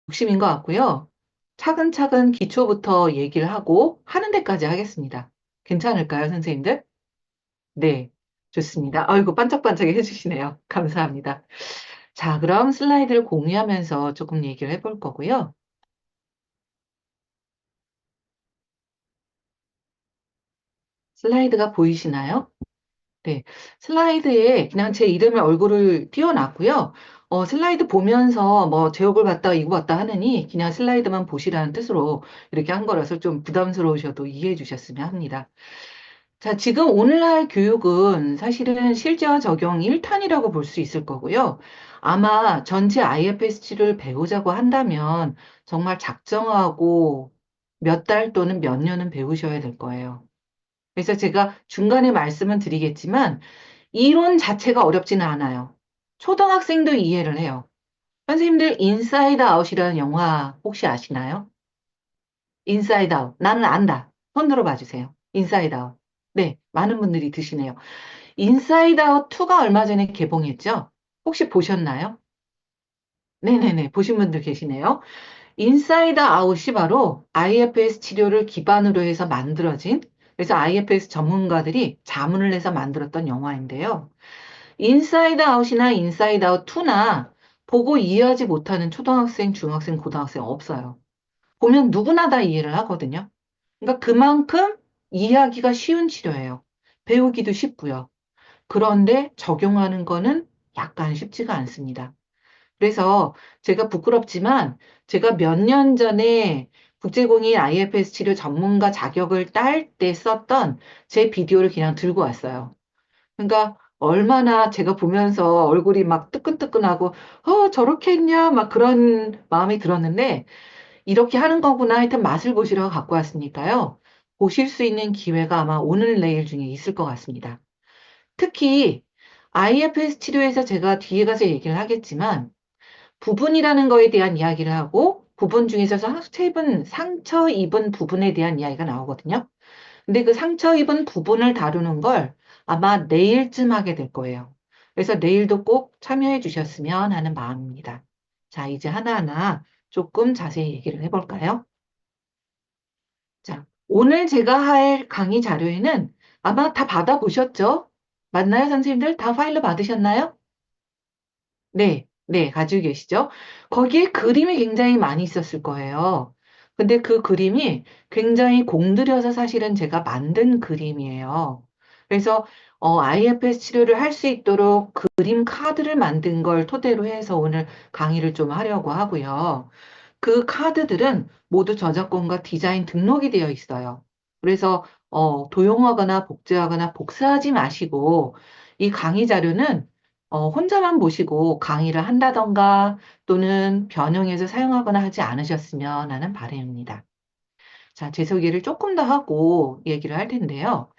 욕심인 것 같고요. 차근차근 기초부터 얘기를 하고 하는 데까지 하겠습니다. 괜찮을까요, 선생님들? 네, 좋습니다. 아이고, 반짝반짝 해주시네요. 감사합니다. 자, 그럼 슬라이드를 공유하면서 조금 얘기를 해볼 거고요. 슬라이드가 보이시나요? 네, 슬라이드에 그냥 제 이름의 얼굴을 띄워놨고요. 슬라이드 보면서 뭐 제목을 봤다, 이거 봤다 하느니 그냥 슬라이드만 보시라는 뜻으로 이렇게 한 거라서 좀 부담스러우셔도 이해해 주셨으면 합니다. 자, 지금 오늘 날 교육은 사실은 실제와 적용 1탄이라고 볼 수 있을 거고요. 아마 전체 IFSC를 배우자고 한다면 정말 작정하고 몇 달 또는 몇 년은 배우셔야 될 거예요. 그래서 제가 중간에 말씀은 드리겠지만 이론 자체가 어렵지는 않아요. 초등학생도 이해를 해요. 선생님들 인사이드 아웃이라는 영화 혹시 아시나요? 인사이드 아웃. 나는 안다. 손 들어봐 주세요. 인사이드 아웃. 네, 많은 분들이 드시네요. 인사이드 아웃 2가 얼마 전에 개봉했죠? 혹시 보셨나요? 네네네, 보신 분들 계시네요. 인사이드 아웃이 바로 IFS 치료를 기반으로 해서 만들어진, 그래서 IFS 전문가들이 자문을 해서 만들었던 영화인데요. 인사이드 아웃이나 인사이드 아웃 2나 보고 이해하지 못하는 초등학생, 중학생, 고등학생 없어요. 보면 누구나 다 이해를 하거든요. 그러니까 그만큼 이해하기가 쉬운 치료예요. 배우기도 쉽고요. 그런데 적용하는 거는 약간 쉽지가 않습니다. 그래서 제가 부끄럽지만 제가 몇 년 전에 국제공인 IFS 치료 전문가 자격을 딸 때 썼던 제 비디오를 그냥 들고 왔어요. 그러니까 얼마나 제가 보면서 얼굴이 막 뜨끈뜨끈하고, 저렇게 했냐? 막 그런 마음이 들었는데, 이렇게 하는 거구나 하여튼 맛을 보시라고 갖고 왔으니까요. 보실 수 있는 기회가 아마 오늘 내일 중에 있을 것 같습니다. 특히 IFS 치료에서 제가 뒤에 가서 얘기를 하겠지만 부분이라는 거에 대한 이야기를 하고 부분 중에서 상처 입은 부분에 대한 이야기가 나오거든요. 근데 그 상처 입은 부분을 다루는 걸 아마 내일쯤 하게 될 거예요. 그래서 내일도 꼭 참여해 주셨으면 하는 마음입니다. 자, 이제 하나하나 조금 자세히 얘기를 해볼까요? 자, 오늘 제가 할 강의 자료에는 아마 다 받아보셨죠? 맞나요, 선생님들? 다 파일로 받으셨나요? 네, 네, 가지고 계시죠? 거기에 그림이 굉장히 많이 있었을 거예요. 근데 그 그림이 굉장히 공들여서 사실은 제가 만든 그림이에요. 그래서 IFS 치료를 할 수 있도록 그림 카드를 만든 걸 토대로 해서 오늘 강의를 좀 하려고 하고요. 그 카드들은 모두 저작권과 디자인 등록이 되어 있어요. 그래서 도용하거나 복제하거나 복사하지 마시고 이 강의 자료는 혼자만 보시고 강의를 한다던가 또는 변형해서 사용하거나 하지 않으셨으면 하는 바람입니다. 자, 제 소개를 조금 더 하고 얘기를 할 텐데요.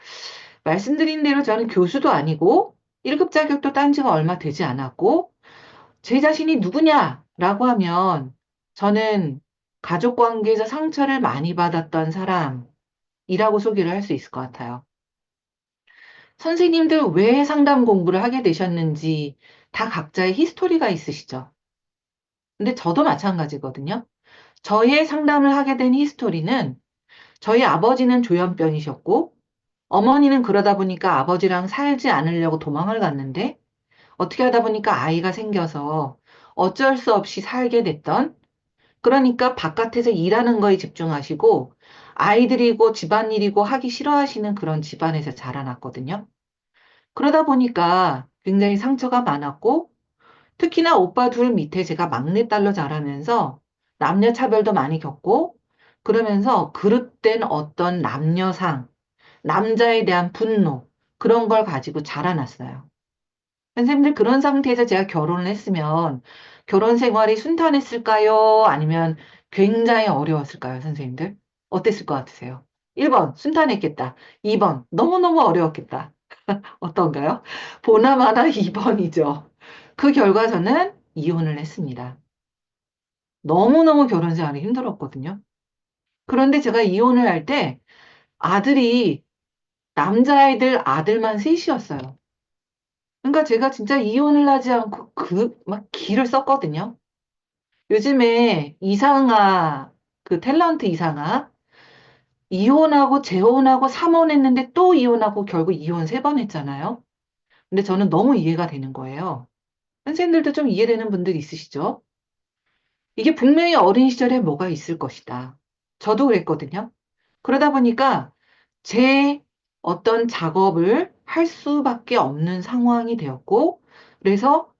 말씀드린 대로 저는 교수도 아니고 1급 자격도 딴 지가 얼마 되지 않았고 제 자신이 누구냐라고 하면 저는 가족 관계에서 상처를 많이 받았던 사람이라고 소개를 할 수 있을 것 같아요. 선생님들 왜 상담 공부를 하게 되셨는지 다 각자의 히스토리가 있으시죠? 근데 저도 마찬가지거든요. 저의 상담을 하게 된 히스토리는 저희 아버지는 조현병이셨고 어머니는 그러다 보니까 아버지랑 살지 않으려고 도망을 갔는데 어떻게 하다 보니까 아이가 생겨서 어쩔 수 없이 살게 됐던 그러니까 바깥에서 일하는 거에 집중하시고 아이들이고 집안일이고 하기 싫어하시는 그런 집안에서 자라났거든요. 그러다 보니까 굉장히 상처가 많았고 특히나 오빠 둘 밑에 제가 막내딸로 자라면서 남녀 차별도 많이 겪고 그러면서 그릇된 어떤 남녀상, 남자에 대한 분노 그런 걸 가지고 자라났어요. 선생님들 그런 상태에서 제가 결혼을 했으면 결혼 생활이 순탄했을까요? 아니면 굉장히 어려웠을까요, 선생님들? 어땠을 것 같으세요? 1번, 순탄했겠다. 2번, 너무너무 어려웠겠다. 어떤가요? 보나마나 2번이죠. 그 결과 저는 이혼을 했습니다. 너무너무 결혼 생활이 힘들었거든요. 그런데 제가 이혼을 할 때 아들이 남자애들 아들만 셋이었어요. 그러니까 제가 진짜 이혼을 하지 않고 막 기를 썼거든요. 요즘에 이상아, 그 탤런트 이상아, 이혼하고 재혼하고 3혼 했는데 또 이혼하고 결국 이혼 3번 했잖아요. 근데 저는 너무 이해가 되는 거예요. 선생님들도 좀 이해되는 분들 있으시죠? 이게 분명히 어린 시절에 뭐가 있을 것이다. 저도 그랬거든요. 그러다 보니까 제 어떤 작업을 할 수밖에 없는 상황이 되었고, 그래서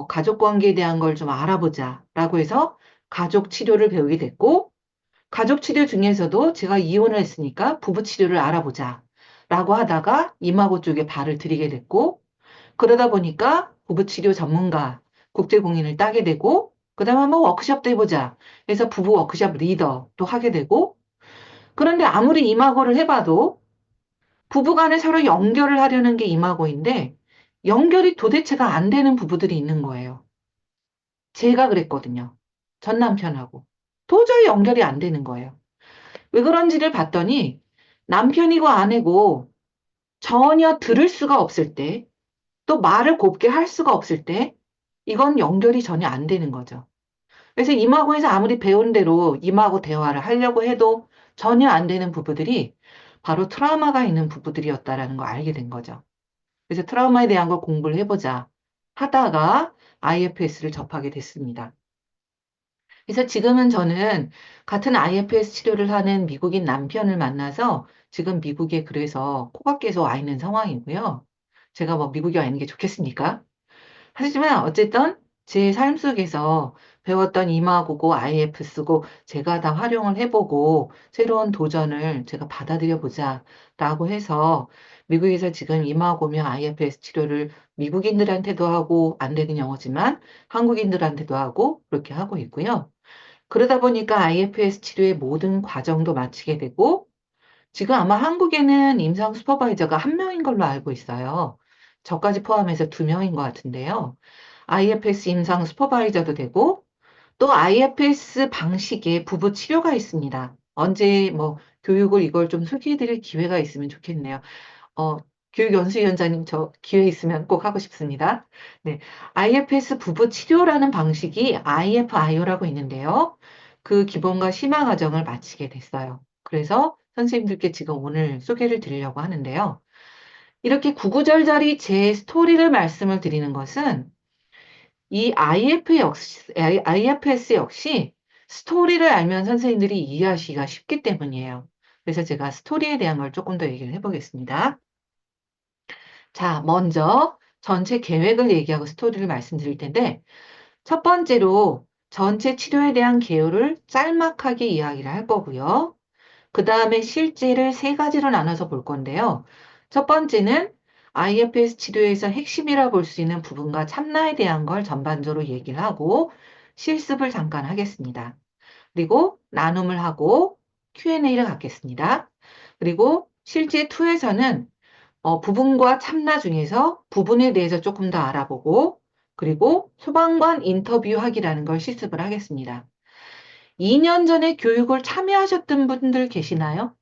가족 관계에 대한 걸 좀 알아보자라고 해서 가족 치료를 배우게 됐고, 가족 치료 중에서도 제가 이혼을 했으니까 부부 치료를 알아보자라고 하다가 이마고 쪽에 발을 들이게 됐고, 그러다 보니까 부부 치료 전문가 국제 공인을 따게 되고, 그다음에 한번 워크숍도 해보자. 그래서 부부 워크숍 리더도 하게 되고, 그런데 아무리 이마고를 해봐도 부부간에 서로 연결을 하려는 게 이마고인데 연결이 도대체가 안 되는 부부들이 있는 거예요. 제가 그랬거든요. 전 남편하고. 도저히 연결이 안 되는 거예요. 왜 그런지를 봤더니 남편이고 아내고 전혀 들을 수가 없을 때, 또 말을 곱게 할 수가 없을 때, 이건 연결이 전혀 안 되는 거죠. 그래서 이마고에서 아무리 배운 대로 이마고 대화를 하려고 해도 전혀 안 되는 부부들이 바로 트라우마가 있는 부부들이었다라는 걸 알게 된 거죠. 그래서 트라우마에 대한 걸 공부를 해보자 하다가 IFS를 접하게 됐습니다. 그래서 지금은 저는 같은 IFS 치료를 하는 미국인 남편을 만나서 지금 미국에 그래서 코가 깨서 와 있는 상황이고요. 제가 뭐 미국에 와 있는 게 좋겠습니까? 하지만 어쨌든 제 삶 속에서 배웠던 이마고고 IFS고 제가 다 활용을 해보고 새로운 도전을 제가 받아들여 보자라고 해서 미국에서 지금 이마고며 IFS 치료를 미국인들한테도 하고 안 되는 영어지만 한국인들한테도 하고 그렇게 하고 있고요. 그러다 보니까 IFS 치료의 모든 과정도 마치게 되고 지금 아마 한국에는 임상 슈퍼바이저가 1명인 걸로 알고 있어요. 저까지 포함해서 2명인 것 같은데요. IFS 임상 슈퍼바이저도 되고 또 IFS 방식의 부부 치료가 있습니다. 언제 뭐 교육을 이걸 좀 소개해 드릴 기회가 있으면 좋겠네요. 어, 교육연수위원장님 저 기회 있으면 꼭 하고 싶습니다. 네. IFS 부부 치료라는 방식이 IFIO라고 있는데요. 그 기본과 심화 과정을 마치게 됐어요. 그래서 선생님들께 지금 오늘 소개를 드리려고 하는데요. 이렇게 구구절절히 제 스토리를 말씀을 드리는 것은 이 IFS 역시 스토리를 알면 선생님들이 이해하시기가 쉽기 때문이에요. 그래서 제가 스토리에 대한 걸 조금 더 얘기를 해보겠습니다. 자, 먼저 전체 계획을 얘기하고 스토리를 말씀드릴 텐데, 첫 번째로 전체 치료에 대한 개요를 짤막하게 이야기를 할 거고요. 그 다음에 실제를 3가지로 나눠서 볼 건데요. 첫 번째는 IFS 치료에서 핵심이라 볼 수 있는 부분과 참나에 대한 걸 전반적으로 얘기를 하고 실습을 잠깐 하겠습니다. 그리고 나눔을 하고 Q&A를 갖겠습니다. 그리고 실제 2에서는 부분과 참나 중에서 부분에 대해서 조금 더 알아보고 그리고 소방관 인터뷰하기라는 걸 실습을 하겠습니다. 2년 전에 교육을 참여하셨던 분들 계시나요?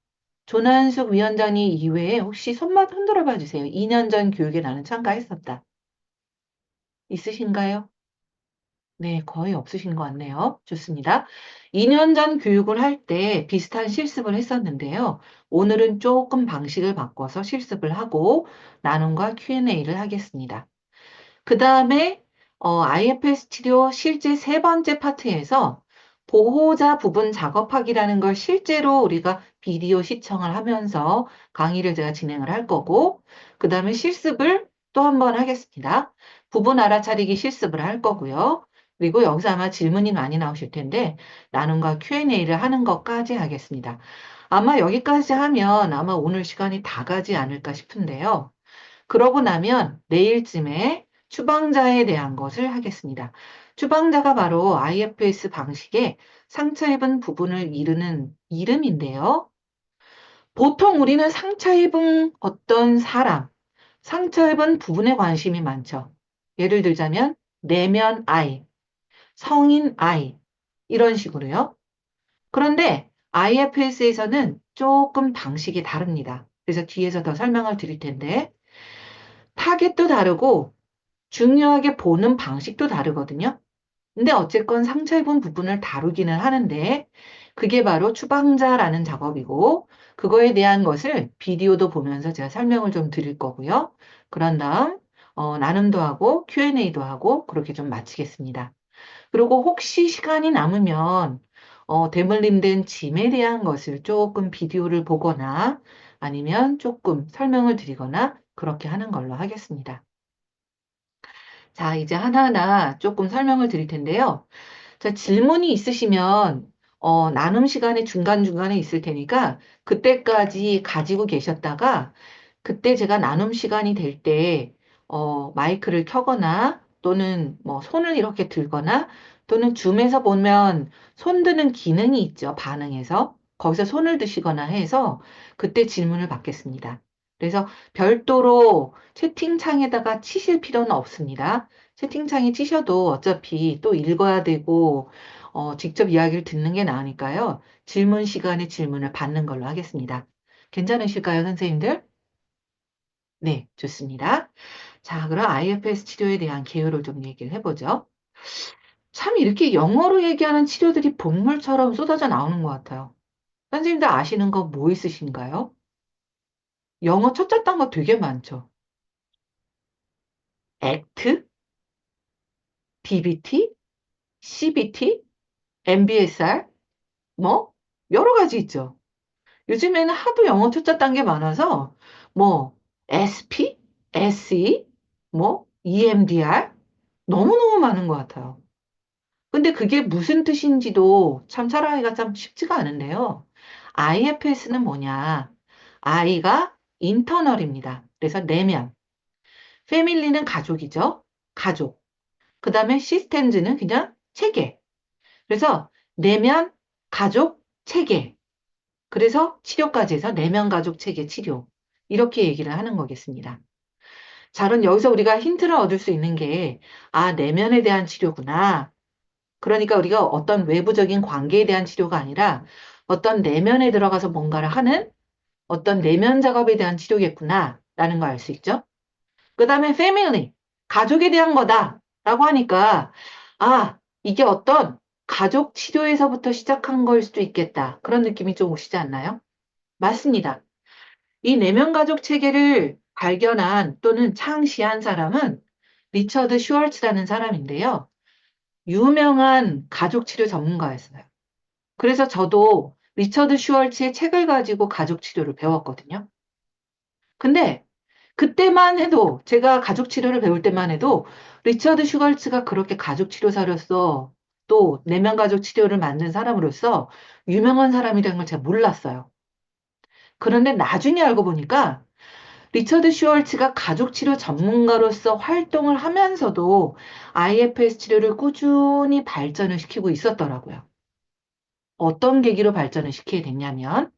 조난숙 위원장님 이외에 혹시 손만 흔들어 봐 주세요. 2년 전 교육에 나는 참가했었다. 있으신가요? 네, 거의 없으신 것 같네요. 좋습니다. 2년 전 교육을 할 때 비슷한 실습을 했었는데요. 오늘은 조금 방식을 바꿔서 실습을 하고 나눔과 Q&A를 하겠습니다. 그 다음에 IFS 치료 실제 3번째 파트에서 보호자 부분 작업하기라는 걸 실제로 우리가 비디오 시청을 하면서 강의를 제가 진행을 할 거고 그 다음에 실습을 또 한 번 하겠습니다. 부분 알아차리기 실습을 할 거고요. 그리고 여기서 아마 질문이 많이 나오실 텐데 나눔과 Q&A를 하는 것까지 하겠습니다. 아마 여기까지 하면 아마 오늘 시간이 다 가지 않을까 싶은데요. 그러고 나면 내일쯤에 추방자에 대한 것을 하겠습니다. 추방자가 바로 IFS 방식의 상처 입은 부분을 이르는 이름인데요. 보통 우리는 상처 입은 어떤 사람, 상처 입은 부분에 관심이 많죠. 예를 들자면 내면 아이, 성인 아이 이런 식으로요. 그런데 IFS에서는 조금 방식이 다릅니다. 그래서 뒤에서 더 설명을 드릴 텐데 타겟도 다르고 중요하게 보는 방식도 다르거든요. 근데 어쨌건 상처 입은 부분을 다루기는 하는데 그게 바로 추방자라는 작업이고 그거에 대한 것을 비디오도 보면서 제가 설명을 좀 드릴 거고요. 그런 다음 나눔도 하고 Q&A도 하고 그렇게 좀 마치겠습니다. 그리고 혹시 시간이 남으면 대물림된 짐에 대한 것을 조금 비디오를 보거나 아니면 조금 설명을 드리거나 그렇게 하는 걸로 하겠습니다. 자, 이제 하나하나 조금 설명을 드릴 텐데요. 자, 질문이 있으시면 나눔 시간에 중간중간에 있을 테니까 그때까지 가지고 계셨다가 그때 제가 나눔 시간이 될 때 마이크를 켜거나 또는 뭐 손을 이렇게 들거나 또는 줌에서 보면 손 드는 기능이 있죠. 반응해서 거기서 손을 드시거나 해서 그때 질문을 받겠습니다. 그래서 별도로 채팅창에다가 치실 필요는 없습니다. 채팅창에 치셔도 어차피 또 읽어야 되고, 직접 이야기를 듣는 게 나으니까요. 질문 시간에 질문을 받는 걸로 하겠습니다. 괜찮으실까요, 선생님들? 네, 좋습니다. 자, 그럼 IFS 치료에 대한 개요를 좀 얘기를 해보죠. 참 이렇게 영어로 얘기하는 치료들이 본물처럼 쏟아져 나오는 것 같아요. 선생님들 아시는 거 뭐 있으신가요? 영어 첫자 딴 거 되게 많죠. ACT, DBT, CBT, MBSR, 뭐, 여러 가지 있죠. 요즘에는 하도 영어 초짜 딴 게 많아서 뭐 SP, SE, 뭐 EMDR 너무너무 많은 것 같아요. 근데 그게 무슨 뜻인지도 참 살아가기가 참 쉽지가 않은데요. IFS는 뭐냐? I가 인터널입니다. 그래서 내면. 패밀리는 가족이죠. 가족. 그 다음에 시스템즈는 그냥 체계. 그래서 내면, 가족, 체계. 그래서 치료까지 해서 내면 가족 체계 치료. 이렇게 얘기를 하는 거겠습니다. 자, 그럼 여기서 우리가 힌트를 얻을 수 있는 게, 아, 내면에 대한 치료구나. 그러니까 우리가 어떤 외부적인 관계에 대한 치료가 아니라 어떤 내면에 들어가서 뭔가를 하는 어떤 내면 작업에 대한 치료겠구나. 라는 걸 알 수 있죠. 그 다음에 family, 가족에 대한 거다. 라고 하니까, 아, 이게 어떤 가족 치료에서부터 시작한 걸 수도 있겠다. 그런 느낌이 좀 오시지 않나요? 맞습니다. 이 내면 가족 체계를 발견한 또는 창시한 사람은 리처드 슈월츠라는 사람인데요. 유명한 가족 치료 전문가였어요. 그래서 저도 리처드 슈월츠의 책을 가지고 가족 치료를 배웠거든요. 근데 그때만 해도 제가 가족 치료를 배울 때만 해도 리처드 슈월츠가 그렇게 가족 치료사로서 또 내면 가족 치료를 만든 사람으로서 유명한 사람이라는 걸 제가 몰랐어요. 그런데 나중에 알고 보니까 리처드 슈월츠가 가족치료 전문가로서 활동을 하면서도 IFS 치료를 꾸준히 발전을 시키고 있었더라고요. 어떤 계기로 발전을 시키게 됐냐면,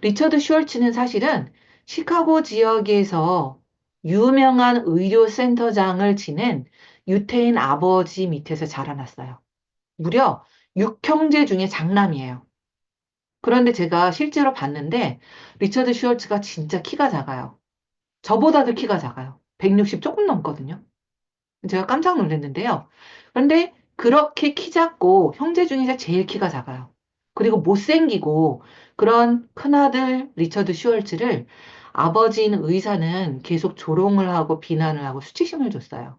리처드 슈월츠는 사실은 시카고 지역에서 유명한 의료센터장을 지낸 유태인 아버지 밑에서 자라났어요. 무려 6형제 중에 장남이에요. 그런데 제가 실제로 봤는데, 리처드 슈월츠가 진짜 키가 작아요. 저보다도 키가 작아요. 160 조금 넘거든요. 제가 깜짝 놀랐는데요. 그런데 그렇게 키 작고 형제 중에서 제일 키가 작아요. 그리고 못생기고 그런 큰아들 리처드 슈월츠를 아버지인 의사는 계속 조롱을 하고 비난을 하고 수치심을 줬어요.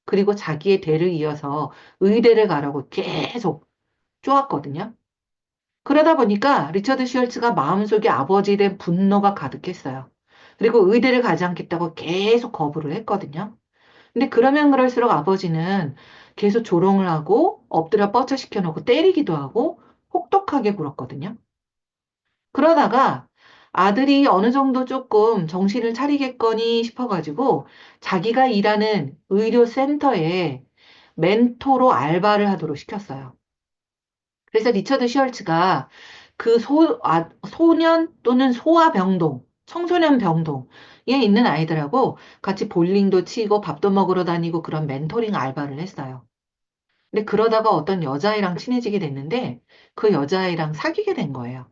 그리고 자기의 대를 이어서 의대를 가라고 계속 쪼았거든요. 그러다 보니까 리처드 슈월츠가 마음속에 아버지에 대한 분노가 가득했어요. 그리고 의대를 가지 않겠다고 계속 거부를 했거든요. 근데 그러면 그럴수록 아버지는 계속 조롱을 하고 엎드려 뻗쳐 시켜놓고 때리기도 하고 혹독하게 굴었거든요. 그러다가 아들이 어느 정도 조금 정신을 차리겠거니 싶어가지고 자기가 일하는 의료센터에 멘토로 알바를 하도록 시켰어요. 그래서 리처드 시얼츠가 그 소년 또는 소아병동, 청소년 병동에 있는 아이들하고 같이 볼링도 치고 밥도 먹으러 다니고 그런 멘토링 알바를 했어요. 근데 그러다가 어떤 여자아이랑 친해지게 됐는데 그 여자아이랑 사귀게 된 거예요.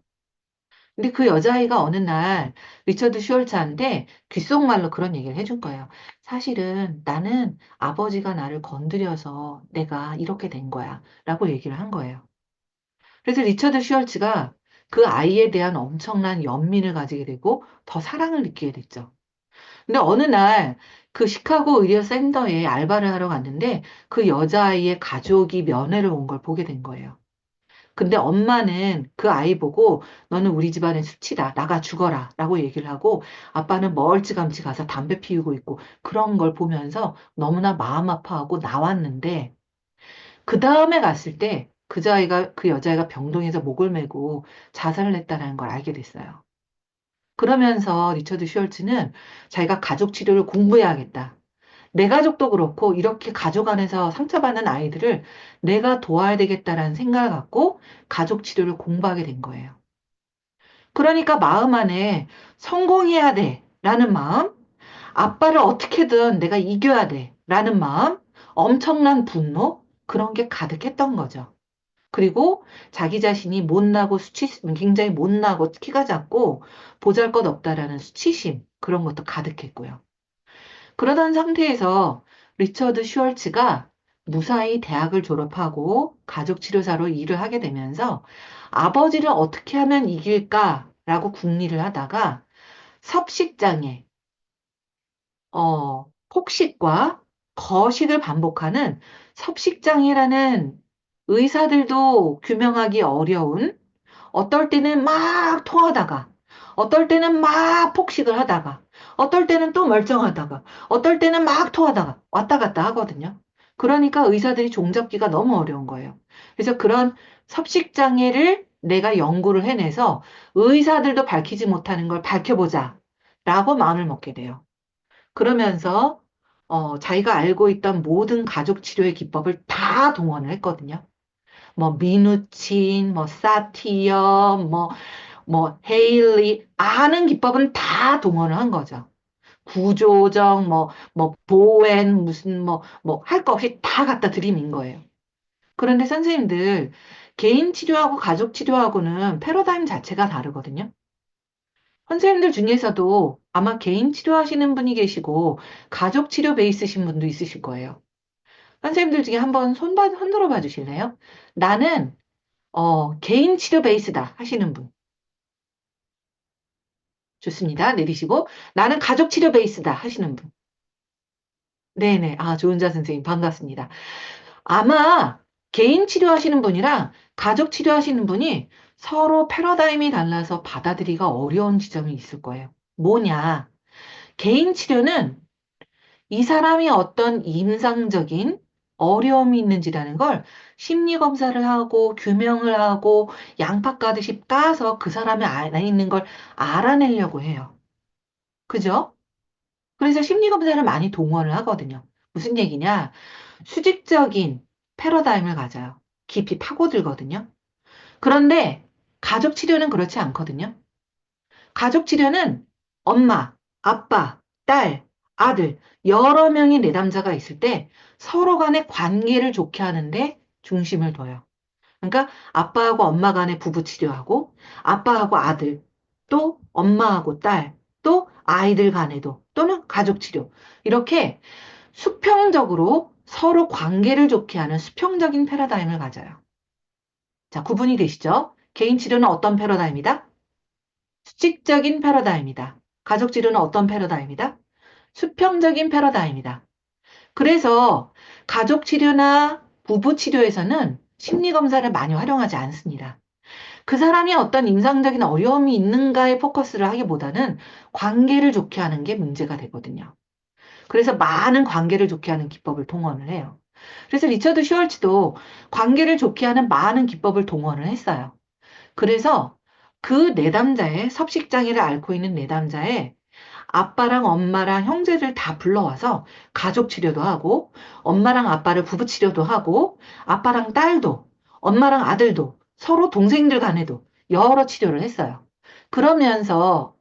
근데 그 여자아이가 어느 날 리처드 슈월츠한테 귓속말로 그런 얘기를 해준 거예요. 사실은 나는 아버지가 나를 건드려서 내가 이렇게 된 거야. 라고 얘기를 한 거예요. 그래서 리처드 슈월츠가 그 아이에 대한 엄청난 연민을 가지게 되고 더 사랑을 느끼게 됐죠. 근데 어느 날 그 시카고 의료 센터에 알바를 하러 갔는데 그 여자아이의 가족이 면회를 온 걸 보게 된 거예요. 근데 엄마는 그 아이 보고 너는 우리 집안의 수치다. 나가 죽어라. 라고 얘기를 하고 아빠는 멀찌감치 가서 담배 피우고 있고 그런 걸 보면서 너무나 마음 아파하고 나왔는데 그 다음에 갔을 때 그 여자애가 병동에서 목을 메고 자살을 했다는 걸 알게 됐어요. 그러면서 리처드 슈얼츠는 자기가 가족 치료를 공부해야겠다. 내 가족도 그렇고 이렇게 가족 안에서 상처받는 아이들을 내가 도와야 되겠다라는 생각을 갖고 가족 치료를 공부하게 된 거예요. 그러니까 마음 안에 성공해야 돼 라는 마음, 아빠를 어떻게든 내가 이겨야 돼 라는 마음, 엄청난 분노, 그런 게 가득했던 거죠. 그리고 자기 자신이 못나고 굉장히 못나고 키가 작고 보잘것없다라는 수치심, 그런 것도 가득했고요. 그러던 상태에서 리처드 슈얼츠가 무사히 대학을 졸업하고 가족치료사로 일을 하게 되면서 아버지를 어떻게 하면 이길까라고 궁리를 하다가 섭식장애, 폭식과 거식을 반복하는 섭식장애라는 의사들도 규명하기 어려운 어떨 때는 막 토하다가, 어떨 때는 막 폭식을 하다가, 어떨 때는 또 멀쩡하다가, 어떨 때는 막 토하다가 왔다 갔다 하거든요. 그러니까 의사들이 종잡기가 너무 어려운 거예요. 그래서 그런 섭식장애를 내가 연구를 해내서 의사들도 밝히지 못하는 걸 밝혀보자 라고 마음을 먹게 돼요. 그러면서 자기가 알고 있던 모든 가족 치료의 기법을 다 동원을 했거든요. 뭐 미누친, 뭐 사티엄, 뭐 헤일리 아는 기법은 다 동원을 한 거죠. 구조정, 뭐 보웬 무슨 뭐 할 거 없이 다 갖다 들이민 거예요. 그런데 선생님들 개인 치료하고 가족 치료하고는 패러다임 자체가 다르거든요. 선생님들 중에서도 아마 개인 치료하시는 분이 계시고 가족 치료 베이스신 분도 있으실 거예요. 선생님들 중에 한번 손들어 봐 주실래요? 나는 개인 치료 베이스다 하시는 분. 좋습니다. 내리시고 나는 가족 치료 베이스다 하시는 분. 네네. 아, 조은자 선생님 반갑습니다. 아마 개인 치료하시는 분이랑 가족 치료하시는 분이 서로 패러다임이 달라서 받아들이기가 어려운 지점이 있을 거예요. 뭐냐? 개인 치료는 이 사람이 어떤 임상적인 어려움이 있는지라는 걸 심리 검사를 하고 규명을 하고 양파 까듯이 까서 그 사람이 안에 있는 걸 알아내려고 해요. 그죠? 그래서 심리 검사를 많이 동원을 하거든요. 무슨 얘기냐? 수직적인 패러다임을 가져요. 깊이 파고들거든요. 그런데 가족 치료는 그렇지 않거든요. 가족 치료는 엄마, 아빠, 딸, 아들, 여러 명의 내담자가 있을 때 서로 간의 관계를 좋게 하는데 중심을 둬요. 그러니까 아빠하고 엄마 간의 부부 치료하고 아빠하고 아들, 또 엄마하고 딸, 또 아이들 간에도 또는 가족 치료. 이렇게 수평적으로 서로 관계를 좋게 하는 수평적인 패러다임을 가져요. 자, 구분이 되시죠? 개인 치료는 어떤 패러다임이다? 수직적인 패러다임이다. 가족 치료는 어떤 패러다임이다? 수평적인 패러다임이다. 그래서 가족 치료나 부부 치료에서는 심리 검사를 많이 활용하지 않습니다. 그 사람이 어떤 임상적인 어려움이 있는가에 포커스를 하기보다는 관계를 좋게 하는 게 문제가 되거든요. 그래서 많은 관계를 좋게 하는 기법을 동원을 해요. 그래서 리처드 슈얼츠도 관계를 좋게 하는 많은 기법을 동원을 했어요. 그래서 그 내담자의 섭식장애를 앓고 있는 내담자의 아빠랑 엄마랑 형제를 다 불러와서 가족 치료도 하고 엄마랑 아빠를 부부 치료도 하고 아빠랑 딸도 엄마랑 아들도 서로 동생들 간에도 여러 치료를 했어요. 그러면서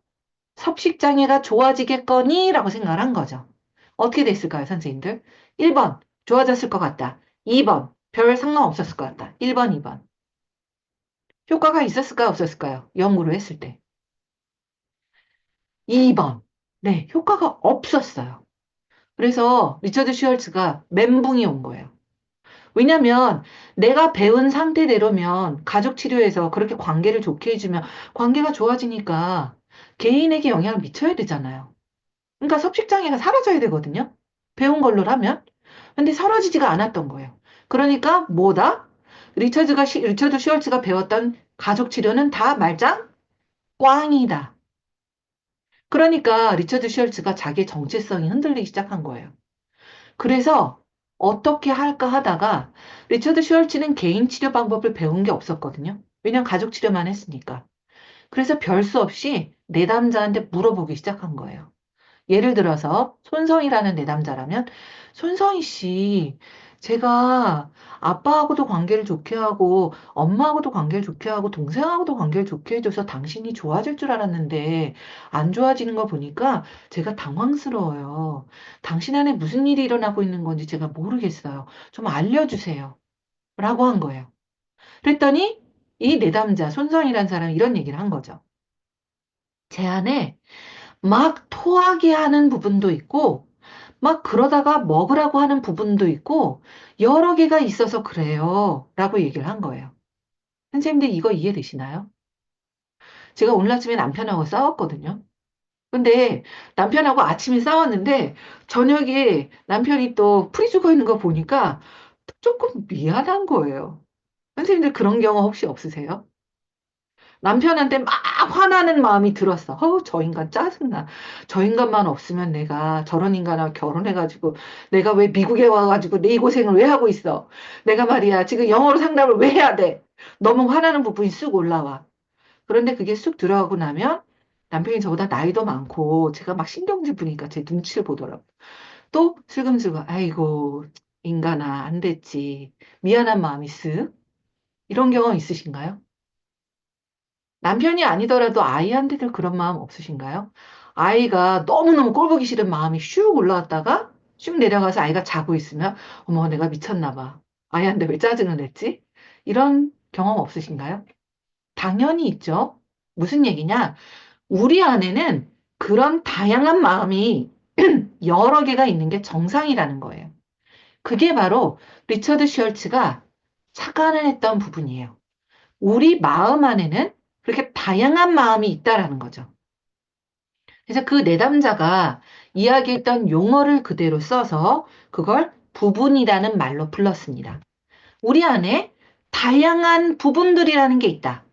섭식장애가 좋아지겠거니? 라고 생각을 한 거죠. 어떻게 됐을까요, 선생님들? 1번, 좋아졌을 것 같다. 2번, 별 상관없었을 것 같다. 1번, 2번. 효과가 있었을까요, 없었을까요? 연구를 했을 때. 2번. 네, 효과가 없었어요. 그래서 리처드 슈얼츠가 멘붕이 온 거예요. 왜냐면 내가 배운 상태대로면 가족 치료에서 그렇게 관계를 좋게 해주면 관계가 좋아지니까 개인에게 영향을 미쳐야 되잖아요. 그러니까 섭식장애가 사라져야 되거든요. 배운 걸로라면. 근데 사라지지가 않았던 거예요. 그러니까 뭐다? 리처드 슈얼츠가 배웠던 가족 치료는 다 말짱 꽝이다. 그러니까 리처드 슈얼츠가 자기의 정체성이 흔들리기 시작한 거예요. 그래서 어떻게 할까 하다가 리처드 슈얼츠는 개인 치료 방법을 배운 게 없었거든요. 왜냐면 가족 치료만 했으니까. 그래서 별 수 없이 내담자한테 물어보기 시작한 거예요. 예를 들어서 손성이라는 내담자라면 손성이 씨, 제가 아빠하고도 관계를 좋게 하고 엄마하고도 관계를 좋게 하고 동생하고도 관계를 좋게 해줘서 당신이 좋아질 줄 알았는데 안 좋아지는 거 보니까 제가 당황스러워요. 당신 안에 무슨 일이 일어나고 있는 건지 제가 모르겠어요. 좀 알려주세요. 라고 한 거예요. 그랬더니 이 내담자 손성이라는 사람이 이런 얘기를 한 거죠. 제 안에 막 토하게 하는 부분도 있고, 막 그러다가 먹으라고 하는 부분도 있고, 여러 개가 있어서 그래요. 라고 얘기를 한 거예요. 선생님들 이거 이해되시나요? 제가 오늘 아침에 남편하고 싸웠거든요. 근데 남편하고 아침에 싸웠는데, 저녁에 남편이 또 풀이 죽어 있는 거 보니까 조금 미안한 거예요. 선생님들 그런 경험 혹시 없으세요? 남편한테 막 화나는 마음이 들었어. 저 인간 짜증나. 저 인간만 없으면 내가 저런 인간하고 결혼해가지고 내가 왜 미국에 와가지고 내 이 고생을 왜 하고 있어? 내가 말이야 지금 영어로 상담을 왜 해야 돼? 너무 화나는 부분이 쑥 올라와. 그런데 그게 쑥 들어가고 나면 남편이 저보다 나이도 많고 제가 막 신경질 부니까 제 눈치를 보더라고. 또 슬금슬금 아이고 인간아 안 됐지. 미안한 마음이 쓱. 이런 경험 있으신가요? 남편이 아니더라도 아이한테도 그런 마음 없으신가요? 아이가 너무너무 꼴보기 싫은 마음이 슉 올라왔다가 슉 내려가서 아이가 자고 있으면 어머 내가 미쳤나 봐. 아이한테 왜 짜증을 냈지? 이런 경험 없으신가요? 당연히 있죠. 무슨 얘기냐? 우리 안에는 그런 다양한 마음이 여러 개가 있는 게 정상이라는 거예요. 그게 바로 리처드 슈얼츠가 착안을 했던 부분이에요. 우리 마음 안에는 그렇게 다양한 마음이 있다라는 거죠. 그래서 그 내담자가 이야기했던 용어를 그대로 써서 그걸 부분이라는 말로 불렀습니다. 우리 안에 다양한 부분들이라는 게 있다.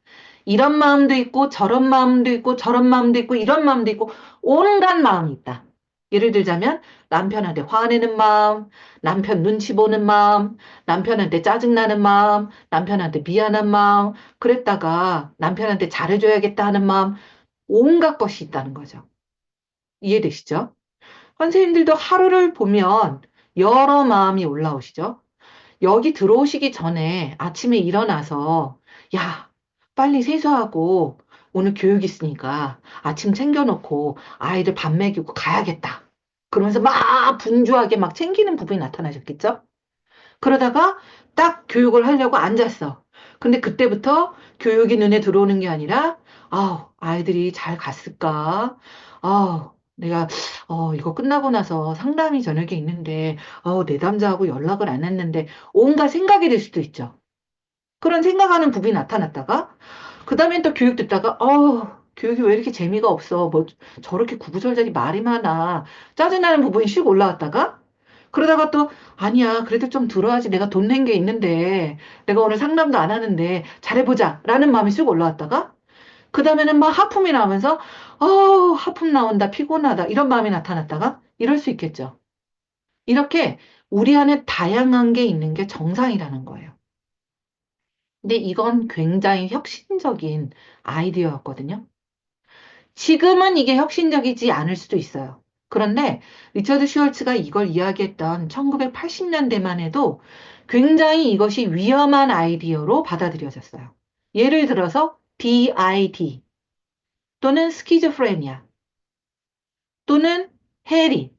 이런 마음도 있고 저런 마음도 있고 저런 마음도 있고 이런 마음도 있고 온갖 마음이 있다. 예를 들자면 남편한테 화내는 마음, 남편 눈치 보는 마음, 남편한테 짜증나는 마음, 남편한테 미안한 마음, 그랬다가 남편한테 잘해줘야겠다 하는 마음, 온갖 것이 있다는 거죠. 이해되시죠? 선생님들도 하루를 보면 여러 마음이 올라오시죠? 여기 들어오시기 전에 아침에 일어나서, 야, 빨리 세수하고 오늘 교육 있으니까 아침 챙겨놓고 아이들 밥 먹이고 가야겠다. 그러면서 막 분주하게 막 챙기는 부분이 나타나셨겠죠? 그러다가 딱 교육을 하려고 앉았어. 근데 그때부터 교육이 눈에 들어오는 게 아니라, 아이들이 잘 갔을까? 내가, 이거 끝나고 나서 상담이 저녁에 있는데, 내담자하고 연락을 안 했는데, 온갖 생각이 될 수도 있죠. 그런 생각하는 부분이 나타났다가, 그 다음엔 또 교육 듣다가, 교육이 왜 이렇게 재미가 없어? 뭐, 저렇게 구구절절히 말이 많아. 짜증나는 부분이 슉 올라왔다가, 그러다가 또, 아니야, 그래도 좀 들어야지. 내가 돈 낸 게 있는데, 내가 오늘 상담도 안 하는데, 잘해보자. 라는 마음이 쑥 올라왔다가, 그 다음에는 막 하품이 나오면서, 하품 나온다, 피곤하다. 이런 마음이 나타났다가, 이럴 수 있겠죠. 이렇게 우리 안에 다양한 게 있는 게 정상이라는 거예요. 근데 이건 굉장히 혁신적인 아이디어였거든요. 지금은 이게 혁신적이지 않을 수도 있어요. 그런데 리처드 슈얼츠가 이걸 이야기했던 1980년대만 해도 굉장히 이것이 위험한 아이디어로 받아들여졌어요. 예를 들어서 DID 또는 스키즈프레니아 또는 해리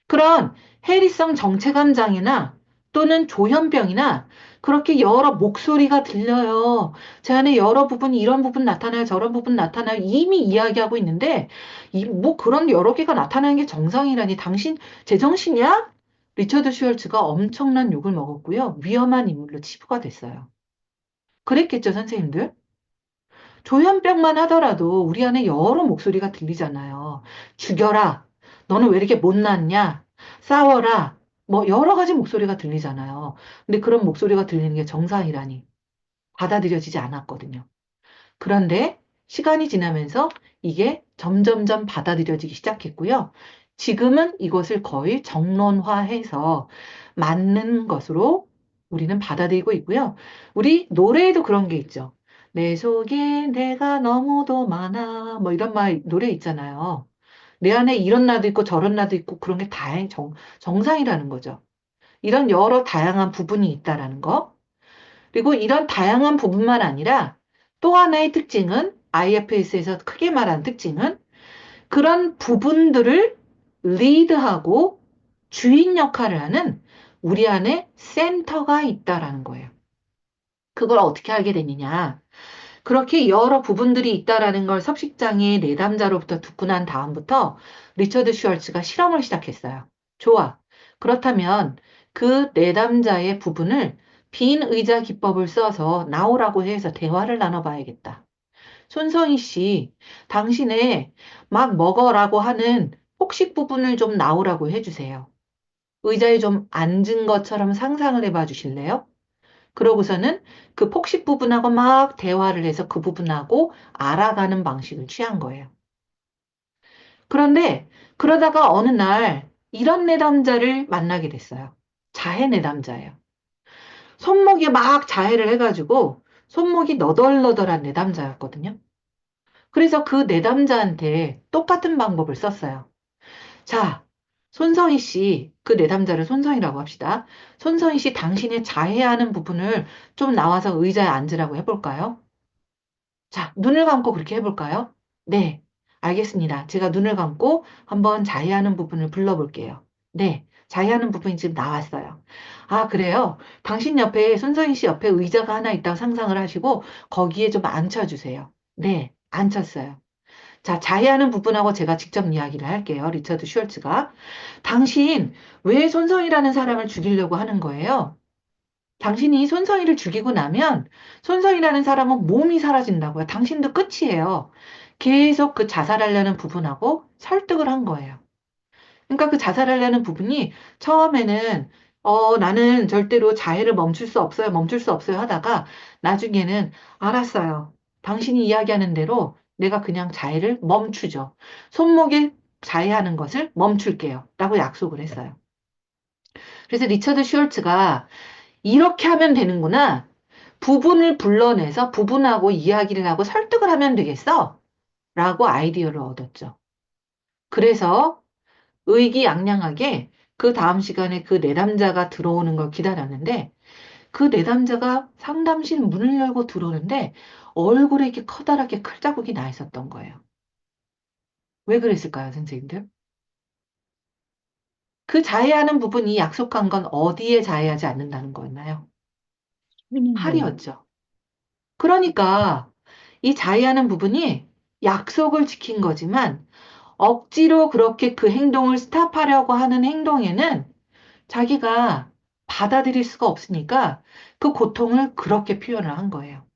그런 해리성 정체감 장애나 또는 조현병이나 그렇게 여러 목소리가 들려요. 제 안에 여러 부분이 이런 부분 나타나요. 저런 부분 나타나요. 이미 이야기하고 있는데 뭐 그런 여러 개가 나타나는 게 정상이라니 당신 제정신이야? 리처드 슈얼츠가 엄청난 욕을 먹었고요. 위험한 인물로 치부가 됐어요. 그랬겠죠, 선생님들? 조현병만 하더라도 우리 안에 여러 목소리가 들리잖아요. 죽여라. 너는 왜 이렇게 못났냐? 싸워라. 뭐 여러 가지 목소리가 들리잖아요. 근데 그런 목소리가 들리는 게 정상이라니 받아들여지지 않았거든요. 그런데 시간이 지나면서 이게 점점점 받아들여지기 시작했고요. 지금은 이것을 거의 정론화해서 맞는 것으로 우리는 받아들이고 있고요. 우리 노래에도 그런 게 있죠. 내 속에 내가 너무도 많아. 뭐 이런 말, 노래 있잖아요. 내 안에 이런 나도 있고 저런 나도 있고 그런 게 정상이라는 거죠. 이런 여러 다양한 부분이 있다라는 거. 그리고 이런 다양한 부분만 아니라 또 하나의 특징은 IFS에서 크게 말한 특징은 그런 부분들을 리드하고 주인 역할을 하는 우리 안에 센터가 있다라는 거예요. 그걸 어떻게 알게 되느냐? 그렇게 여러 부분들이 있다라는 걸 섭식장애 내담자로부터 듣고 난 다음부터 리처드 슈얼츠가 실험을 시작했어요. 좋아. 그렇다면 그 내담자의 부분을 빈 의자 기법을 써서 나오라고 해서 대화를 나눠봐야겠다. 손성희 씨, 당신의 막 먹어라고 하는 폭식 부분을 좀 나오라고 해주세요. 의자에 좀 앉은 것처럼 상상을 해봐 주실래요? 그러고서는 그 폭식 부분하고 막 대화를 해서 그 부분하고 알아가는 방식을 취한 거예요. 그런데 그러다가 어느 날 이런 내담자를 만나게 됐어요. 자해 내담자예요. 손목에 막 자해를 해가지고 손목이 너덜너덜한 내담자였거든요. 그래서 그 내담자한테 똑같은 방법을 썼어요. 자, 손성희 씨, 그 내담자를 손성희라고 합시다. 손성희 씨, 당신의 자해하는 부분을 좀 나와서 의자에 앉으라고 해볼까요? 자, 눈을 감고 그렇게 해볼까요? 네, 알겠습니다. 제가 눈을 감고 한번 자해하는 부분을 불러볼게요. 네, 자해하는 부분이 지금 나왔어요. 아, 그래요? 당신 옆에, 손성희 씨 옆에 의자가 하나 있다고 상상을 하시고 거기에 좀 앉혀주세요. 네, 앉혔어요. 자, 자해하는 부분하고 제가 직접 이야기를 할게요. 리처드 슈얼츠가. 당신, 왜 손성이라는 사람을 죽이려고 하는 거예요? 당신이 손성이를 죽이고 나면 손성이라는 사람은 몸이 사라진다고요. 당신도 끝이에요. 계속 그 자살하려는 부분하고 설득을 한 거예요. 그러니까 그 자살하려는 부분이 처음에는 나는 절대로 자해를 멈출 수 없어요. 멈출 수 없어요 하다가 나중에는 알았어요. 당신이 이야기하는 대로 내가 그냥 자해를 멈추죠. 손목에 자해하는 것을 멈출게요. 라고 약속을 했어요. 그래서 리처드 슈얼츠가 이렇게 하면 되는구나. 부분을 불러내서 부분하고 이야기를 하고 설득을 하면 되겠어. 라고 아이디어를 얻었죠. 그래서 의기양양하게 그 다음 시간에 그 내담자가 들어오는 걸 기다렸는데 그 내담자가 상담실 문을 열고 들어오는데 얼굴에 이렇게 커다랗게 칼 자국이 나 있었던 거예요. 왜 그랬을까요, 선생님들? 그 자해하는 부분이 약속한 건 어디에 자해하지 않는다는 거였나요? 손목에. 팔이었죠. 그러니까 이 자해하는 부분이 약속을 지킨 거지만 억지로 그렇게 그 행동을 스탑하려고 하는 행동에는 자기가 받아들일 수가 없으니까 그 고통을 그렇게 표현을 한 거예요.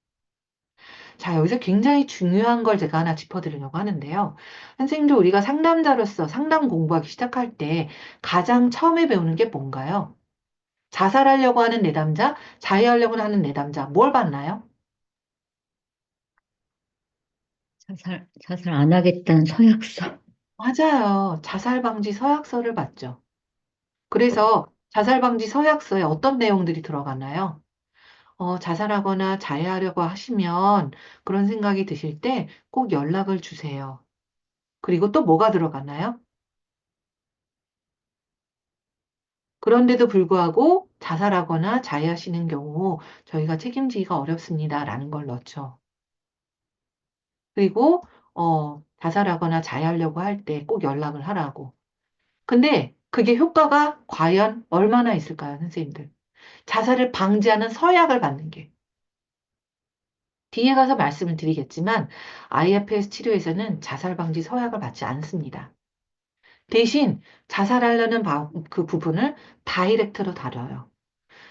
자, 여기서 굉장히 중요한 걸 제가 하나 짚어드리려고 하는데요. 선생님들 우리가 상담자로서 상담 공부하기 시작할 때 가장 처음에 배우는 게 뭔가요? 자살하려고 하는 내담자, 자해하려고 하는 내담자, 뭘 봤나요? 자살 안 하겠다는 서약서. 맞아요. 자살 방지 서약서를 봤죠. 그래서 자살 방지 서약서에 어떤 내용들이 들어가나요? 자살하거나 자해하려고 하시면 그런 생각이 드실 때 꼭 연락을 주세요. 그리고 또 뭐가 들어가나요? 그런데도 불구하고 자살하거나 자해하시는 경우 저희가 책임지기가 어렵습니다라는 걸 넣죠. 그리고 자살하거나 자해하려고 할 때 꼭 연락을 하라고. 근데 그게 효과가 과연 얼마나 있을까요, 선생님들? 자살을 방지하는 서약을 받는 게. 뒤에 가서 말씀을 드리겠지만 IFS 치료에서는 자살 방지 서약을 받지 않습니다. 대신 자살하려는 그 부분을 다이렉트로 다뤄요.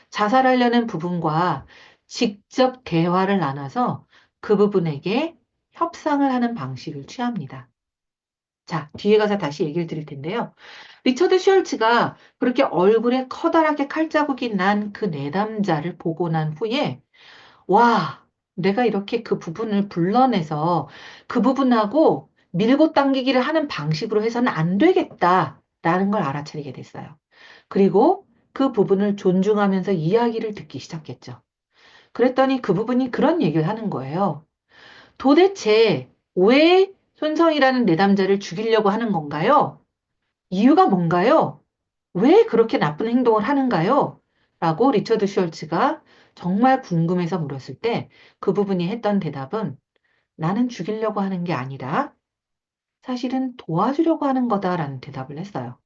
자살하려는 부분과 직접 대화를 나눠서 그 부분에게 협상을 하는 방식을 취합니다. 자, 뒤에 가서 다시 얘기를 드릴 텐데요. 리처드 슈얼츠가 그렇게 얼굴에 커다랗게 칼자국이 난 그 내담자를 보고 난 후에 와, 내가 이렇게 그 부분을 불러내서 그 부분하고 밀고 당기기를 하는 방식으로 해서는 안 되겠다라는 걸 알아차리게 됐어요. 그리고 그 부분을 존중하면서 이야기를 듣기 시작했죠. 그랬더니 그 부분이 그런 얘기를 하는 거예요. 도대체 왜 손성이라는 내담자를 죽이려고 하는 건가요? 이유가 뭔가요? 왜 그렇게 나쁜 행동을 하는가요? 라고 리처드 슈얼츠가 정말 궁금해서 물었을 때 그 부분이 했던 대답은 나는 죽이려고 하는 게 아니라 사실은 도와주려고 하는 거다라는 대답을 했어요.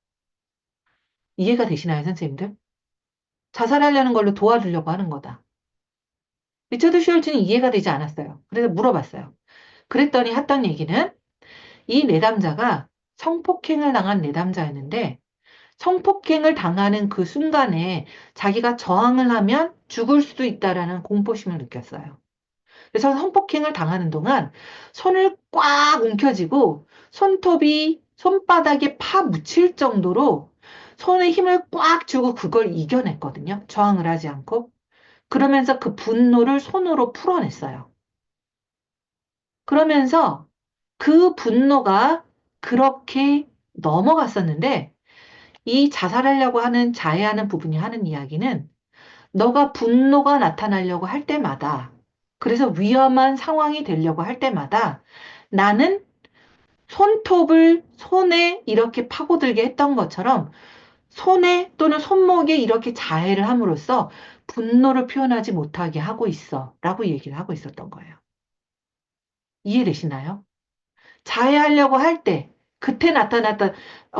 이해가 되시나요, 선생님들? 자살하려는 걸로 도와주려고 하는 거다. 리처드 슈얼츠는 이해가 되지 않았어요. 그래서 물어봤어요. 그랬더니 했던 얘기는 이 내담자가 성폭행을 당한 내담자였는데 성폭행을 당하는 그 순간에 자기가 저항을 하면 죽을 수도 있다라는 공포심을 느꼈어요. 그래서 성폭행을 당하는 동안 손을 꽉 움켜쥐고 손톱이 손바닥에 파묻힐 정도로 손에 힘을 꽉 주고 그걸 이겨냈거든요. 저항을 하지 않고. 그러면서 그 분노를 손으로 풀어냈어요. 그러면서 그 분노가 그렇게 넘어갔었는데 이 자살하려고 하는 자해하는 부분이 하는 이야기는 너가 분노가 나타나려고 할 때마다 그래서 위험한 상황이 되려고 할 때마다 나는 손톱을 손에 이렇게 파고들게 했던 것처럼 손에 또는 손목에 이렇게 자해를 함으로써 분노를 표현하지 못하게 하고 있어 라고 얘기를 하고 있었던 거예요. 이해되시나요? 자해하려고 할 때, 그때 나타났던,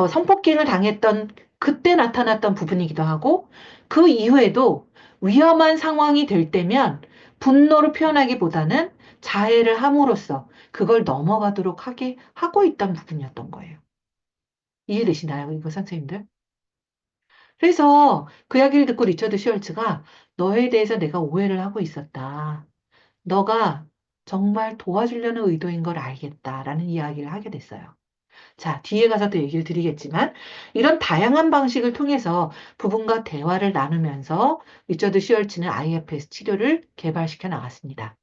성폭행을 당했던, 그때 나타났던 부분이기도 하고, 그 이후에도 위험한 상황이 될 때면 분노를 표현하기보다는 자해를 함으로써 그걸 넘어가도록 하게 하고 있던 부분이었던 거예요. 이해되시나요, 이거 선생님들? 그래서 그 이야기를 듣고 리처드 슈얼츠가 너에 대해서 내가 오해를 하고 있었다. 너가 정말 도와주려는 의도인 걸 알겠다라는 이야기를 하게 됐어요. 자, 뒤에 가서 또 얘기를 드리겠지만, 이런 다양한 방식을 통해서 부분과 대화를 나누면서 리처드 슈얼츠는 IFS 치료를 개발시켜 나갔습니다.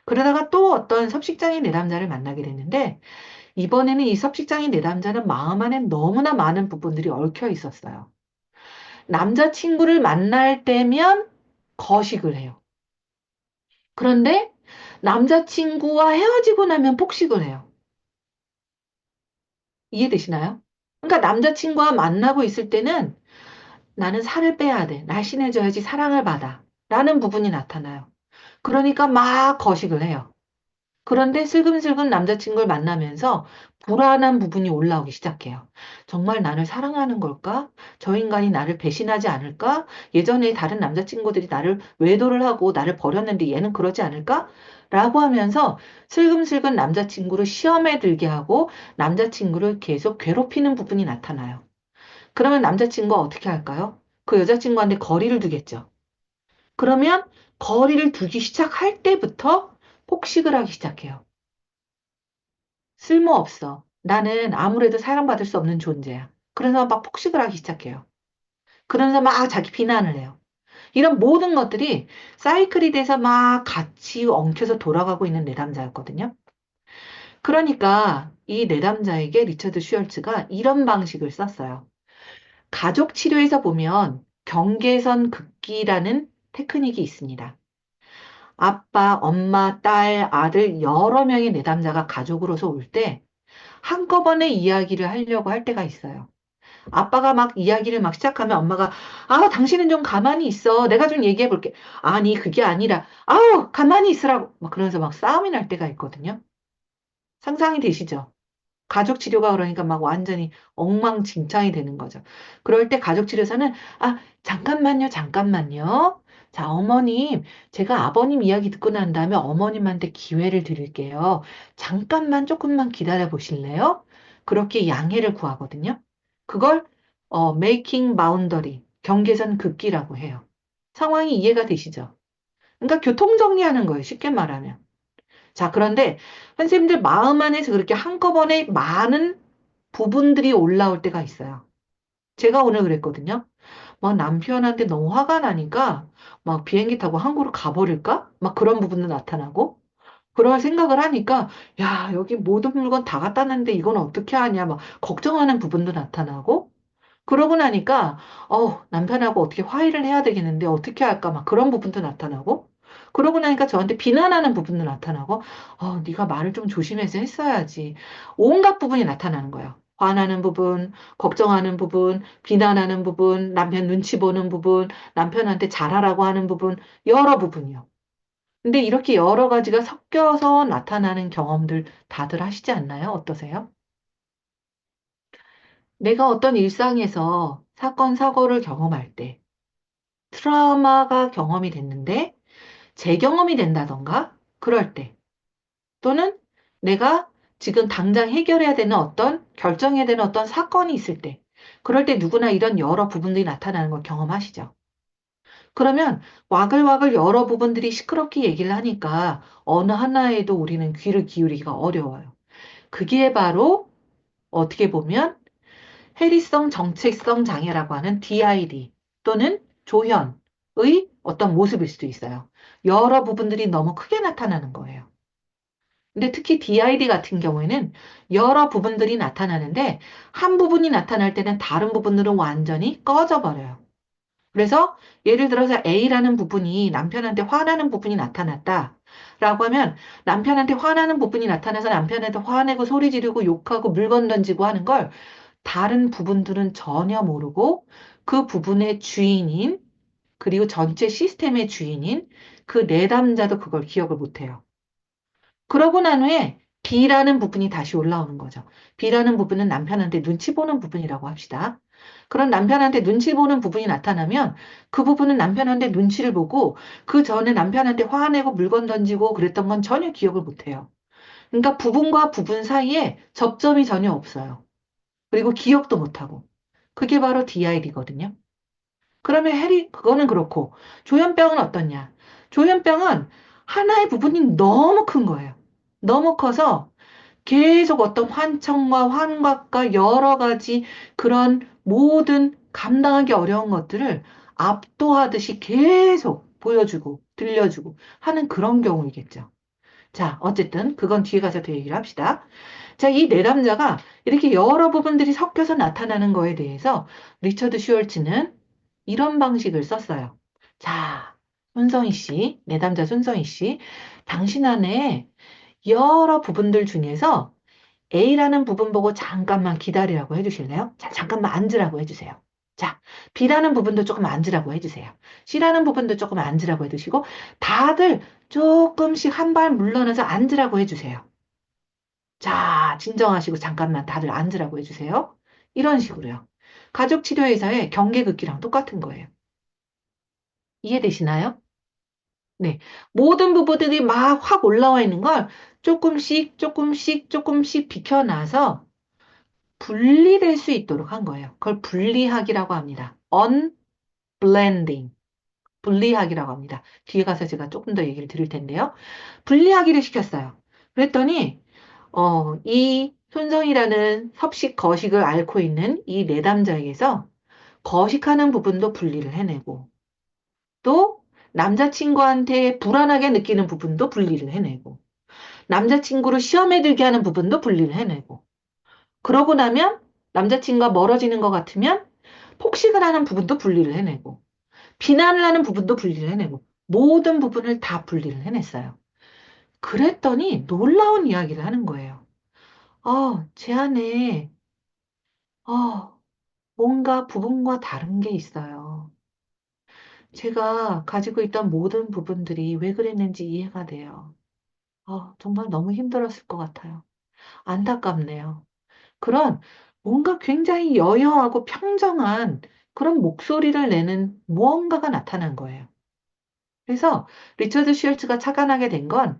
그러다가 또 어떤 섭식장애 내담자를 만나게 됐는데, 이번에는 이 섭식장애 내담자는 마음 안에 너무나 많은 부분들이 얽혀 있었어요. 남자친구를 만날 때면 거식을 해요. 그런데 남자친구와 헤어지고 나면 폭식을 해요. 이해되시나요? 그러니까 남자친구와 만나고 있을 때는 나는 살을 빼야 돼. 날씬해져야지 사랑을 받아. 라는 부분이 나타나요. 그러니까 막 거식을 해요. 그런데 슬금슬금 남자친구를 만나면서 불안한 부분이 올라오기 시작해요. 정말 나를 사랑하는 걸까? 저 인간이 나를 배신하지 않을까? 예전에 다른 남자친구들이 나를 외도를 하고 나를 버렸는데 얘는 그러지 않을까? 라고 하면서 슬금슬금 남자친구를 시험에 들게 하고 남자친구를 계속 괴롭히는 부분이 나타나요. 그러면 남자친구가 어떻게 할까요? 그 여자친구한테 거리를 두겠죠. 그러면 거리를 두기 시작할 때부터 폭식을 하기 시작해요. 쓸모없어. 나는 아무래도 사랑받을 수 없는 존재야. 그래서 막 폭식을 하기 시작해요. 그러면서 막 자기 비난을 해요. 이런 모든 것들이 사이클이 돼서 막 같이 엉켜서 돌아가고 있는 내담자였거든요. 그러니까 이 내담자에게 리처드 슈얼츠가 이런 방식을 썼어요. 가족 치료에서 보면 경계선 긋기라는 테크닉이 있습니다. 아빠, 엄마, 딸, 아들 여러 명의 내담자가 가족으로서 올 때 한꺼번에 이야기를 하려고 할 때가 있어요. 아빠가 막 이야기를 막 시작하면 엄마가 아, 당신은 좀 가만히 있어. 내가 좀 얘기해 볼게. 아니, 그게 아니라 아우, 가만히 있으라고. 막 그러면서 막 싸움이 날 때가 있거든요. 상상이 되시죠? 가족 치료가 그러니까 막 완전히 엉망진창이 되는 거죠. 그럴 때 가족 치료사는 잠깐만요, 잠깐만요. 자, 어머님, 제가 아버님 이야기 듣고 난 다음에 어머님한테 기회를 드릴게요. 잠깐만 조금만 기다려 보실래요? 그렇게 양해를 구하거든요. 그걸 making boundary, 경계선 긋기라고 해요. 상황이 이해가 되시죠? 그러니까 교통 정리하는 거예요. 쉽게 말하면. 자, 그런데 선생님들 마음 안에서 그렇게 한꺼번에 많은 부분들이 올라올 때가 있어요. 제가 오늘 그랬거든요. 막 남편한테 너무 화가 나니까 막 비행기 타고 한국으로 가버릴까? 막 그런 부분도 나타나고 그럴 생각을 하니까 야, 여기 모든 물건 다 갖다 놨는데 이건 어떻게 하냐 막 걱정하는 부분도 나타나고 그러고 나니까, 남편하고 어떻게 화해를 해야 되겠는데, 어떻게 할까, 막 그런 부분도 나타나고, 그러고 나니까 저한테 비난하는 부분도 나타나고, 네가 말을 좀 조심해서 했어야지. 온갖 부분이 나타나는 거예요. 화나는 부분, 걱정하는 부분, 비난하는 부분, 남편 눈치 보는 부분, 남편한테 잘하라고 하는 부분, 여러 부분이요. 근데 이렇게 여러 가지가 섞여서 나타나는 경험들 다들 하시지 않나요? 어떠세요? 내가 어떤 일상에서 사건, 사고를 경험할 때, 트라우마가 경험이 됐는데, 재경험이 된다던가, 그럴 때, 또는 내가 지금 당장 해결해야 되는 결정해야 되는 어떤 사건이 있을 때, 그럴 때 누구나 이런 여러 부분들이 나타나는 걸 경험하시죠. 그러면 와글와글 여러 부분들이 시끄럽게 얘기를 하니까 어느 하나에도 우리는 귀를 기울이기가 어려워요. 그게 바로 어떻게 보면 해리성 정체성 장애라고 하는 DID 또는 조현의 어떤 모습일 수도 있어요. 여러 부분들이 너무 크게 나타나는 거예요. 근데 특히 DID 같은 경우에는 여러 부분들이 나타나는데 한 부분이 나타날 때는 다른 부분들은 완전히 꺼져 버려요. 그래서 예를 들어서 A라는 부분이 남편한테 화나는 부분이 나타났다. 라고 하면 남편한테 화나는 부분이 나타나서 남편한테 화내고 소리 지르고 욕하고 물건 던지고 하는 걸 다른 부분들은 전혀 모르고 그 부분의 주인인 그리고 전체 시스템의 주인인 그 내담자도 그걸 기억을 못해요. 그러고 난 후에 B라는 부분이 다시 올라오는 거죠. B라는 부분은 남편한테 눈치 보는 부분이라고 합시다. 그런 남편한테 눈치 보는 부분이 나타나면 그 부분은 남편한테 눈치를 보고 그 전에 남편한테 화내고 물건 던지고 그랬던 건 전혀 기억을 못해요. 그러니까 부분과 부분 사이에 접점이 전혀 없어요. 그리고 기억도 못하고. 그게 바로 DID거든요. 그러면 그거는 그렇고, 조현병은 어떻냐? 조현병은 하나의 부분이 너무 큰 거예요. 너무 커서 계속 어떤 환청과 환각과 여러 가지 그런 모든 감당하기 어려운 것들을 압도하듯이 계속 보여주고 들려주고 하는 그런 경우이겠죠. 자, 어쨌든 그건 뒤에 가서 더 얘기를 합시다. 자, 이 내담자가 이렇게 여러 부분들이 섞여서 나타나는 거에 대해서 리처드 슈얼츠는 이런 방식을 썼어요. 자, 손성희 씨, 내담자 손성희 씨, 당신 안에 여러 부분들 중에서 A라는 부분 보고 잠깐만 기다리라고 해주실래요? 자, 잠깐만 앉으라고 해주세요. 자, B라는 부분도 조금 앉으라고 해주세요. C라는 부분도 조금 앉으라고 해주시고, 다들 조금씩 한 발 물러나서 앉으라고 해주세요. 자, 진정하시고 잠깐만 다들 앉으라고 해주세요. 이런 식으로요. 가족치료회사의 경계긋기랑 똑같은 거예요. 이해되시나요? 네. 모든 부부들이 막 확 올라와 있는 걸 조금씩, 조금씩, 조금씩 비켜놔서 분리될 수 있도록 한 거예요. 그걸 분리하기라고 합니다. unblending. 분리하기라고 합니다. 뒤에 가서 제가 조금 더 얘기를 드릴 텐데요. 분리하기를 시켰어요. 그랬더니 이 손성이라는 섭식 거식을 앓고 있는 이 내담자에게서 거식하는 부분도 분리를 해내고 또 남자친구한테 불안하게 느끼는 부분도 분리를 해내고 남자친구를 시험에 들게 하는 부분도 분리를 해내고 그러고 나면 남자친구가 멀어지는 것 같으면 폭식을 하는 부분도 분리를 해내고 비난을 하는 부분도 분리를 해내고 모든 부분을 다 분리를 해냈어요. 그랬더니 놀라운 이야기를 하는 거예요. 제 안에 어, 뭔가 부분과 다른 게 있어요. 제가 가지고 있던 모든 부분들이 왜 그랬는지 이해가 돼요. 정말 너무 힘들었을 것 같아요. 안타깝네요. 그런 뭔가 굉장히 여여하고 평정한 그런 목소리를 내는 무언가가 나타난 거예요. 그래서 리처드 슈얼츠가 착안하게 된 건,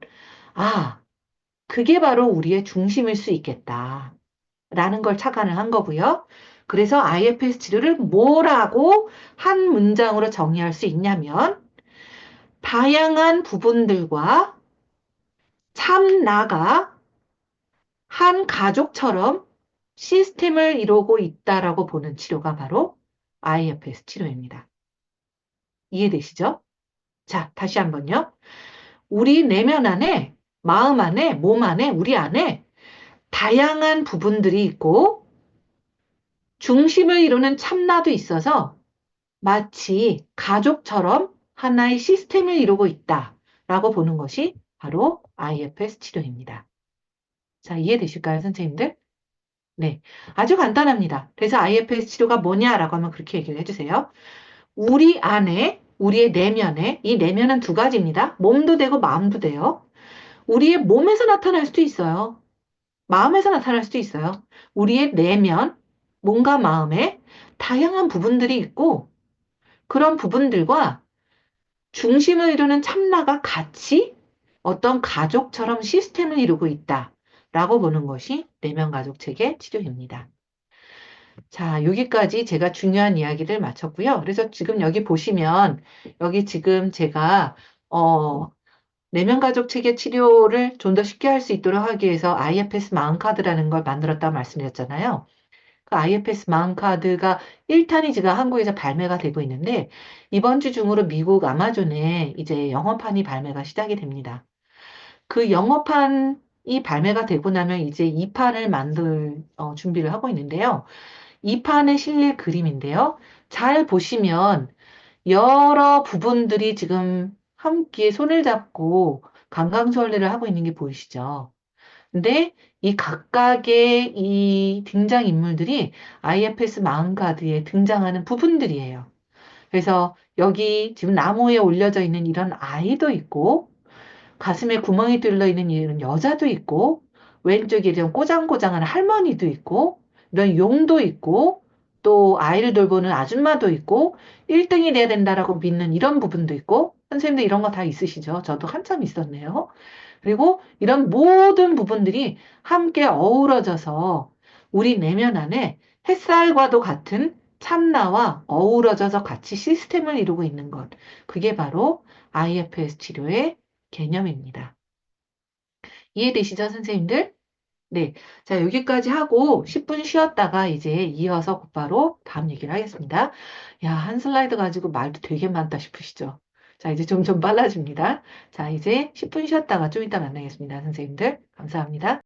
아, 그게 바로 우리의 중심일 수 있겠다. 라는 걸 착안을 한 거고요. 그래서 IFS 치료를 뭐라고 한 문장으로 정의할 수 있냐면, 다양한 부분들과 참나가 한 가족처럼 시스템을 이루고 있다라고 보는 치료가 바로 IFS 치료입니다. 이해되시죠? 자, 다시 한번요. 우리 내면 안에, 마음 안에, 몸 안에, 우리 안에 다양한 부분들이 있고 중심을 이루는 참나도 있어서 마치 가족처럼 하나의 시스템을 이루고 있다라고 보는 것이 바로 IFS 치료입니다. 자, 이해되실까요, 선생님들? 네, 아주 간단합니다. 그래서 IFS 치료가 뭐냐라고 하면 그렇게 얘기를 해주세요. 우리 안에, 우리의 내면에, 이 내면은 두 가지입니다. 몸도 되고 마음도 돼요. 우리의 몸에서 나타날 수도 있어요. 마음에서 나타날 수도 있어요. 우리의 내면, 몸과 마음에 다양한 부분들이 있고, 그런 부분들과 중심을 이루는 참나가 같이 어떤 가족처럼 시스템을 이루고 있다라고 보는 것이 내면 가족 체계 치료입니다. 자, 여기까지 제가 중요한 이야기를 마쳤고요. 그래서 지금 여기 보시면, 여기 지금 제가, 내면 가족 체계 치료를 좀 더 쉽게 할 수 있도록 하기 위해서 IFS 마음카드라는 걸 만들었다고 말씀드렸잖아요. 그 IFS 마음카드가 1탄이 지금 한국에서 발매가 되고 있는데, 이번 주 중으로 미국 아마존에 이제 영어판이 발매가 시작이 됩니다. 그 영어판이 발매가 되고 나면 이제 2판을 만들 준비를 하고 있는데요. 이 판에 실릴 그림인데요. 잘 보시면 여러 부분들이 지금 함께 손을 잡고 강강수월래를 하고 있는 게 보이시죠? 근데 이 각각의 이 등장인물들이 IFS 마음카드에 등장하는 부분들이에요. 그래서 여기 지금 나무에 올려져 있는 이런 아이도 있고, 가슴에 구멍이 뚫려 있는 이런 여자도 있고, 왼쪽에 이런 꼬장꼬장한 할머니도 있고, 이런 용도 있고, 또 아이를 돌보는 아줌마도 있고, 1등이 돼야 된다라고 믿는 이런 부분도 있고, 선생님들 이런 거 다 있으시죠? 저도 한참 있었네요. 그리고 이런 모든 부분들이 함께 어우러져서 우리 내면 안에 햇살과도 같은 참나와 어우러져서 같이 시스템을 이루고 있는 것. 그게 바로 IFS 치료의 개념입니다. 이해되시죠, 선생님들? 네. 자, 여기까지 하고 10분 쉬었다가 이제 이어서 곧바로 다음 얘기를 하겠습니다. 야, 한 슬라이드 가지고 말도 되게 많다 싶으시죠? 자, 이제 점점 빨라집니다. 자, 이제 10분 쉬었다가 좀 이따 만나겠습니다, 선생님들. 감사합니다.